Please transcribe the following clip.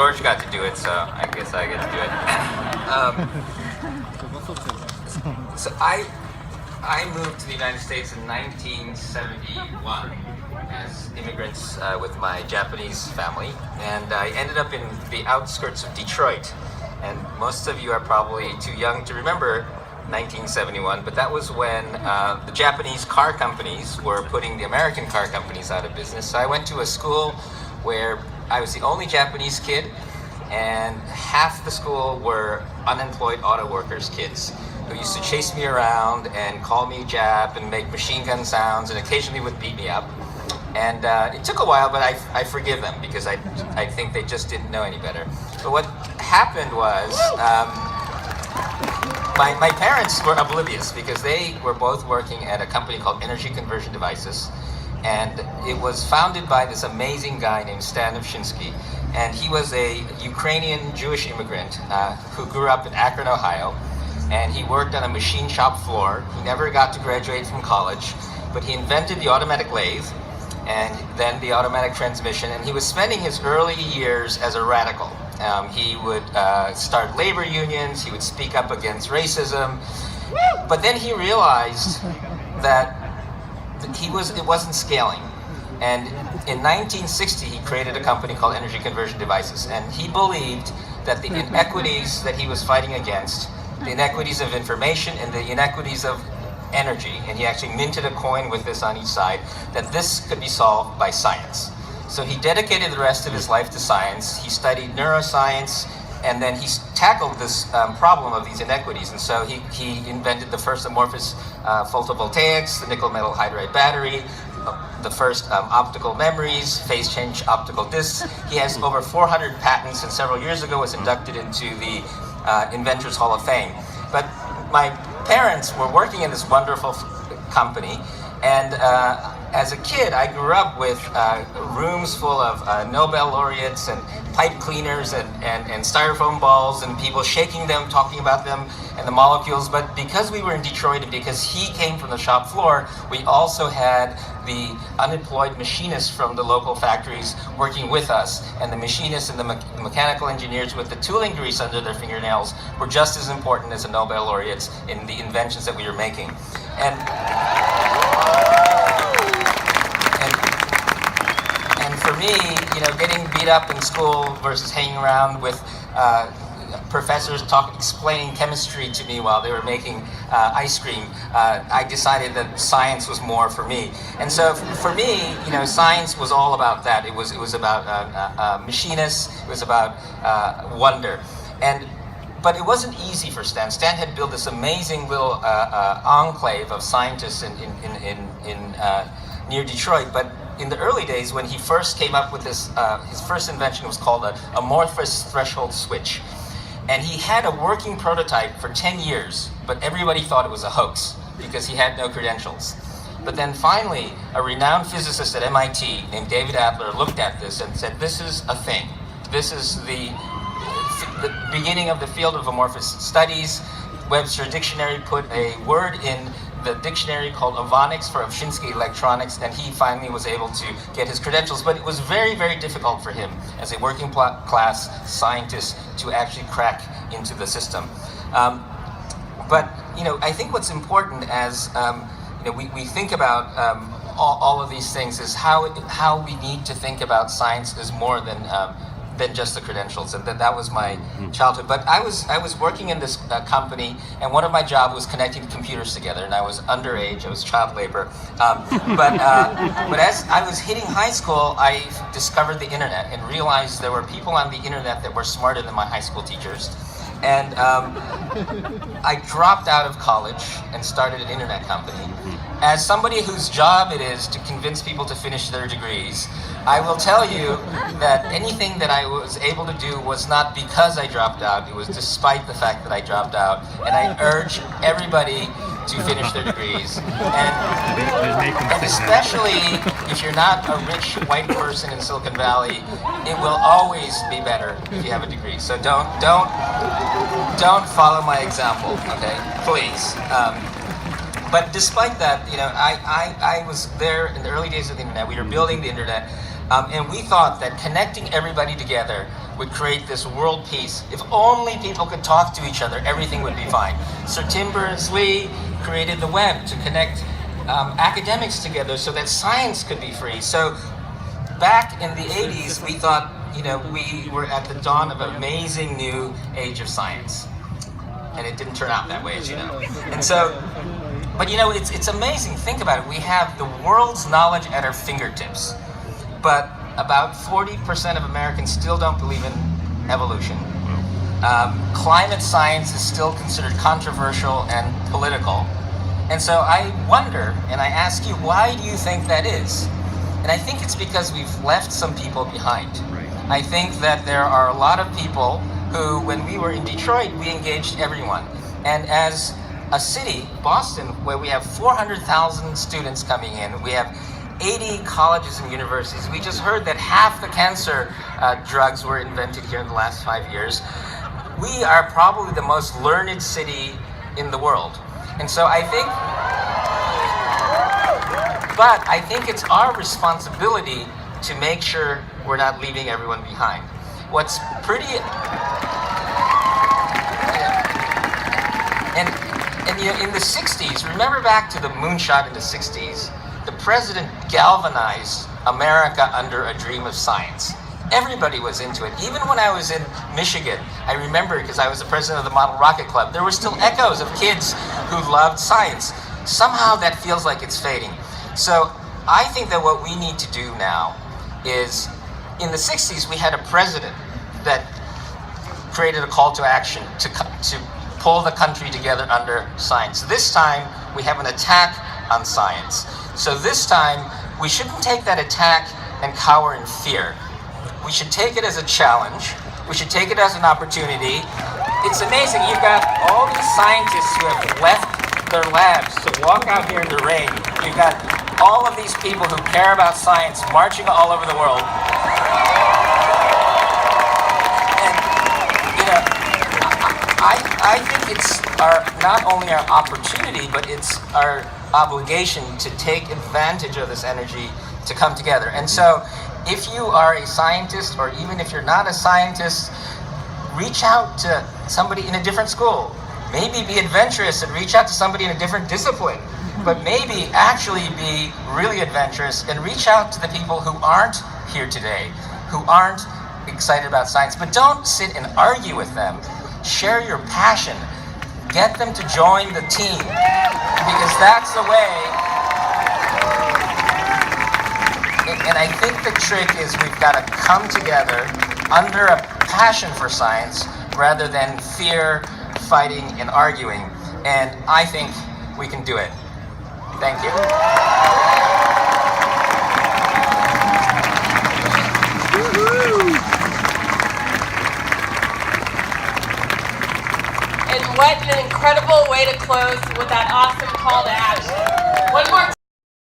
George got to do it, so I guess I get to do it. So I moved to the United States in 1971 as immigrants with my Japanese family, and I ended up in the outskirts of Detroit. And most of you are probably too young to remember 1971, but that was when the Japanese car companies were putting the American car companies out of business. So I went to a school where I was the only Japanese kid, and half the school were unemployed auto workers' kids who used to chase me around and call me Jap and make machine gun sounds and occasionally would beat me up. And it took a while, but I forgive them because I think they just didn't know any better. But what happened was my parents were oblivious because they were both working at a company called Energy Conversion Devices. And it was founded by this amazing guy named Stan Ovshinsky. And he was a Ukrainian Jewish immigrant who grew up in Akron, Ohio. And he worked on a machine shop floor. He never got to graduate from college, but he invented the automatic lathe and then the automatic transmission. And he was spending his early years as a radical. He would start labor unions. He would speak up against racism. But then he realized that it wasn't scaling. And in 1960, he created a company called Energy Conversion Devices. And he believed that the inequities that he was fighting against, the inequities of information and the inequities of energy, and he actually minted a coin with this on each side, that this could be solved by science. So he dedicated the rest of his life to science. He studied neuroscience, and then he tackled this problem of these inequities. And so he invented the first amorphous photovoltaics, the nickel metal hydride battery, the first optical memories, phase change optical discs. He has over 400 patents, and several years ago was inducted into the Inventors Hall of Fame. But my parents were working in this wonderful company, and as a kid, I grew up with rooms full of Nobel laureates and pipe cleaners and styrofoam balls and people shaking them, talking about them and the molecules. But because we were in Detroit and because he came from the shop floor, we also had the unemployed machinists from the local factories working with us. And the machinists and the mechanical engineers with the tooling grease under their fingernails were just as important as the Nobel laureates in the inventions that we were making. And for me, getting beat up in school versus hanging around with professors explaining chemistry to me while they were making ice cream, I decided that science was more for me. And so for me, science was all about that. It was about machinists. It was about wonder. But it wasn't easy for Stan. Stan had built this amazing little enclave of scientists in near Detroit. But in the early days, when he first came up with this, his first invention was called a amorphous threshold switch. And he had a working prototype for 10 years, but everybody thought it was a hoax because he had no credentials. But then finally, a renowned physicist at MIT named David Adler looked at this and said, this is a thing. This is the beginning of the field of amorphous studies. Webster Dictionary put a word in the dictionary called Ovonics for Ovshinsky Electronics, and he finally was able to get his credentials. But it was very, very difficult for him as a working class scientist to actually crack into the system. But I think what's important as we think about all of these things is how we need to think about science as more than just the credentials, and that was my childhood. But I was working in this company, and one of my jobs was connecting computers together, and I was underage. I was child labor. But as I was hitting high school, I discovered the internet and realized there were people on the internet that were smarter than my high school teachers. And I dropped out of college and started an internet company. As somebody whose job it is to convince people to finish their degrees, I will tell you that anything that I was able to do was not because I dropped out. It was despite the fact that I dropped out. And I urge everybody to finish their degrees. And especially if you're not a rich white person in Silicon Valley, it will always be better if you have a degree. So don't follow my example, okay? Please. But despite that, I was there in the early days of the internet. We were building the internet, and we thought that connecting everybody together would create this world peace. If only people could talk to each other, everything would be fine. Sir Tim Berners-Lee created the web to connect academics together so that science could be free. So back in the 80s, we thought, we were at the dawn of an amazing new age of science. And it didn't turn out that way, as you know. And so, but it's amazing. Think about it. We have the world's knowledge at our fingertips. But about 40% of Americans still don't believe in evolution. Climate science is still considered controversial and political. And so I wonder, and I ask you, why do you think that is? And I think it's because we've left some people behind. I think that there are a lot of people who, when we were in Detroit, we engaged everyone. And as a city, Boston, where we have 400,000 students coming in, we have 80 colleges and universities. We just heard that half the cancer drugs were invented here in the last 5 years. We are probably the most learned city in the world. And so I think it's our responsibility to make sure we're not leaving everyone behind. What's pretty, and in the 60s, remember back to the moonshot in the 60s, the president galvanized America under a dream of science. Everybody was into it. Even when I was in Michigan, I remember, because I was the president of the Model Rocket Club, there were still echoes of kids who loved science. Somehow that feels like it's fading. So I think that what we need to do now is, in the 60s, we had a president that created a call to action to pull the country together under science. This time, we have an attack on science. So this time, we shouldn't take that attack and cower in fear. We should take it as a challenge. We should take it as an opportunity. It's amazing. You've got all these scientists who have left their labs to walk out here in the rain. You've got all of these people who care about science marching all over the world. And, I think it's not only our opportunity, but it's our obligation to take advantage of this energy to come together. And so, if you are a scientist, or even if you're not a scientist, reach out to somebody in a different school. Maybe be adventurous and reach out to somebody in a different discipline. But maybe actually be really adventurous and reach out to the people who aren't here today, who aren't excited about science. But don't sit and argue with them. Share your passion. Get them to join the team, because that's the way. And I think the trick is we've got to come together under a passion for science rather than fear, fighting, and arguing. And I think we can do it. Thank you. And what an incredible way to close with that awesome call to action. One more